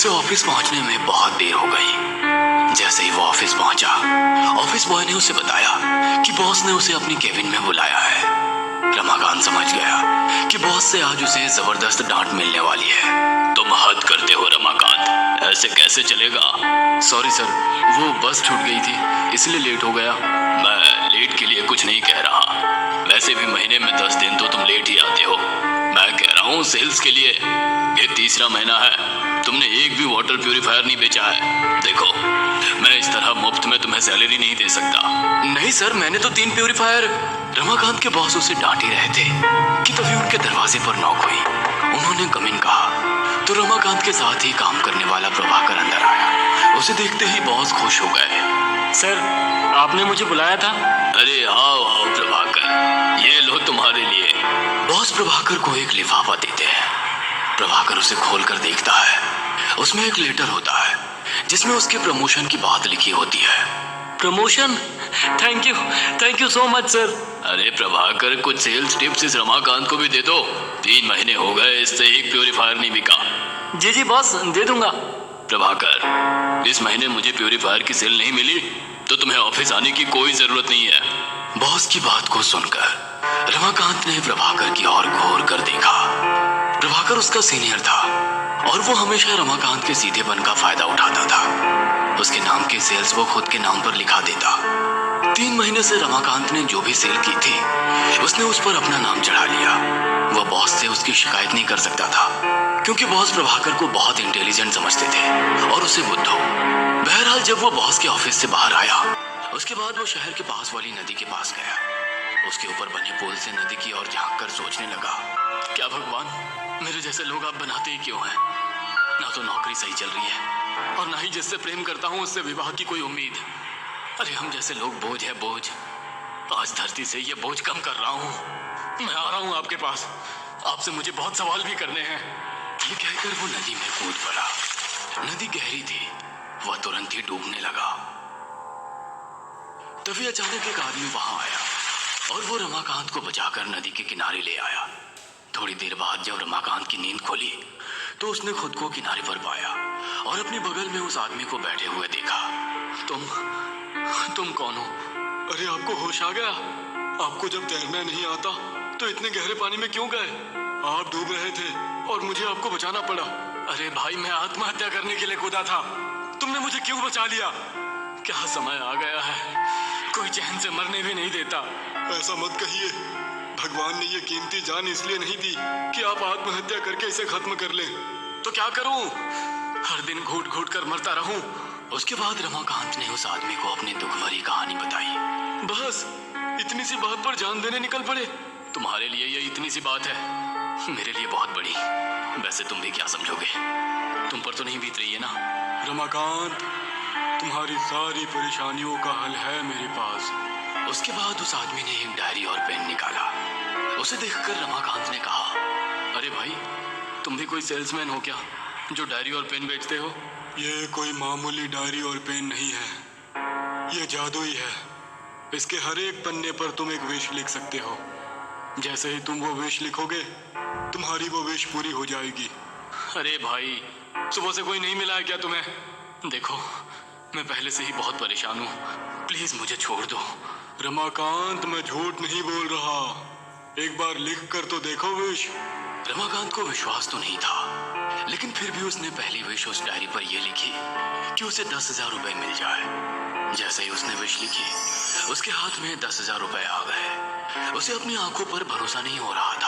उसे ऑफिस पहुंचने में बहुत देर हो गई। जैसे ही वो ऑफिस पहुंचा, ऑफिस बॉय ने उसे बताया कि बॉस ने उसे अपनी केबिन में बुलाया है। रमाकांत समझ गया कि बॉस से आज उसे जबरदस्त डांट मिलने वाली है। तुम हद करते हो रमाकांत, ऐसे कैसे चलेगा? सॉरी सर, वो बस छूट गई थी इसलिए लेट हो गया। मैं लेट के लिए कुछ नहीं कह रहा, वैसे भी महीने में 10 दिन तो तुम लेट ही आते हो। मैं कह रहा हूँ सेल्स के लिए, ये तीसरा महीना है, तुमने एक भी वाटर प्यूरिफायर नहीं बेचा है। देखो, मैं इस तरह मुफ्त में तुम्हें सैलरी नहीं दे सकता। नहीं सर, मैंने तो 3 प्यूरिफायर। रमाकांत के बॉस उसे डांट ही रहे थे कि तभी उनके दरवाजे पर नॉक हुई। उन्होंने कम इन कहा तो रमाकांत के साथ ही काम करने वाला प्रभाकर अंदर आया। उसे देखते ही बॉस खुश हो गए। सर, आपने मुझे बुलाया था? अरे आओ आओ प्रभाकर, ये लो तुम्हारे लिए। बॉस प्रभाकर को एक लिफाफा देते हैं। प्रभाकर उसे खोलकर देखता है। उसमें एक लेटर होता है जिसमें उसके प्रमोशन की बात लिखी होती है। Promotion? Thank you so much sir. अरे प्रभाकर, कुछ सेल्स टिप्स इस रमाकांत को भी दे दो। 3 महीने हो गए, इससे एक प्यूरिफायर नहीं बिका। जी बॉस, दे दूंगा। प्रभाकर, इस महीने मुझे प्यूरिफायर की सेल नहीं मिली तो तुम्हें ऑफिस आने की कोई जरूरत नहीं है। बॉस की बात को सुनकर रमाकांत ने प्रभाकर की ओर घूर कर देखा। प्रभाकर उसका सीनियर था और वो हमेशा रमाकांत के सीधेपन का फायदा उठाता था। उसके नाम की सेल्स वो खुद के नाम पर लिखा देता। 3 महीने से रमाकांत ने जो भी सेल की थी उसने उस पर अपना नाम चढ़ा लिया। वह बॉस से उसकी शिकायत नहीं कर सकता था क्योंकि बॉस प्रभाकर को बहुत इंटेलिजेंट समझते थे और उसे बुद्धू। बहरहाल जब वो बॉस के ऑफिस से बाहर आया, उसके बाद वो शहर के पास वाली नदी के पास गया। उसके ऊपर बने पुल से नदी की ओर झांक कर सोचने लगा, क्या भगवान, मेरे जैसे लोग आप बनाते ही क्यों हैं? ना तो नौकरी सही चल रही है और ना ही जिससे प्रेम करता हूँ उससे विवाह की कोई उम्मीद। अरे हम जैसे लोग बोझ है, बोझ। आज धरती से ये बोझ कम कर रहा हूँ। मैं आ रहा हूँ आपके पास, आपसे मुझे बहुत सवाल भी करने हैं। ये कहकर वो नदी में कूद पड़ा। नदी गहरी थी, वह तुरंत ही डूबने लगा। तभी अचानक एक आदमी वहां आया और वो रमाकांत को बचाकर नदी के किनारे ले आया। थोड़ी देर बाद जब रमाकांत की नींद खुली तो उसने खुद को किनारे पर पाया और अपने बगल में उस आदमी को बैठे हुए देखा। तुम कौन हो? अरे आपको होश आ गया? आपको जब तैरना नहीं आता तो इतने गहरे पानी में क्यों गए? आप डूब रहे थे और मुझे आपको बचाना पड़ा। अरे भाई, मैं आत्महत्या करने के लिए कूदा था, तुमने मुझे क्यों बचा लिया? क्या समय आ गया है, कोई चैन से मरने भी नहीं देता। ऐसा मत कहिए, भगवान ने ये कीमती जान इसलिए नहीं दी कि आप आत्महत्या करके इसे खत्म कर लें। तो क्या करूं? हर दिन घूट घूट कर मरता रहूं? उसके बाद रमाकांत ने उस आदमी को अपनी दुख भरी कहानी बताई। बस इतनी सी बात पर जान देने निकल पड़े? तुम्हारे लिए ये इतनी सी बात है, मेरे लिए बहुत बड़ी। वैसे तुम भी क्या समझोगे, तुम पर तो नहीं बीत रही है ना? रमाकांत, तुम्हारी सारी परेशानियों का हल है मेरे पास। उसके बाद उस आदमी ने एक डायरी और पेन निकाला। उसे देखकर रमाकांत ने कहा, अरे भाई, तुम भी कोई सेल्समैन हो क्या जो डायरी और पेन बेचते हो? ये कोई मामूली डायरी और पेन नहीं है, ये जादू ही है। इसके हर एक पन्ने पर तुम एक विश लिख सकते हो। जैसे ही तुम वो विश लिखोगे, तुम्हारी वो विश पूरी हो जाएगी। अरे भाई, सुबह से कोई नहीं मिला है क्या तुम्हें? देखो, मैं पहले से ही बहुत परेशान हूँ, प्लीज मुझे छोड़ दो। रमाकांत, मैं झूठ नहीं बोल रहा, एक बार लिख कर तो देखो विश। रमाकांत को विश्वास तो नहीं था, लेकिन फिर भी उसने पहली विश उस डायरी पर यह लिखी कि उसे 10,000 रुपए मिल जाए। जैसे ही उसने विश लिखी, उसके हाथ में 10,000 रुपए आ गए। उसे अपनी आंखों पर भरोसा नहीं हो रहा था।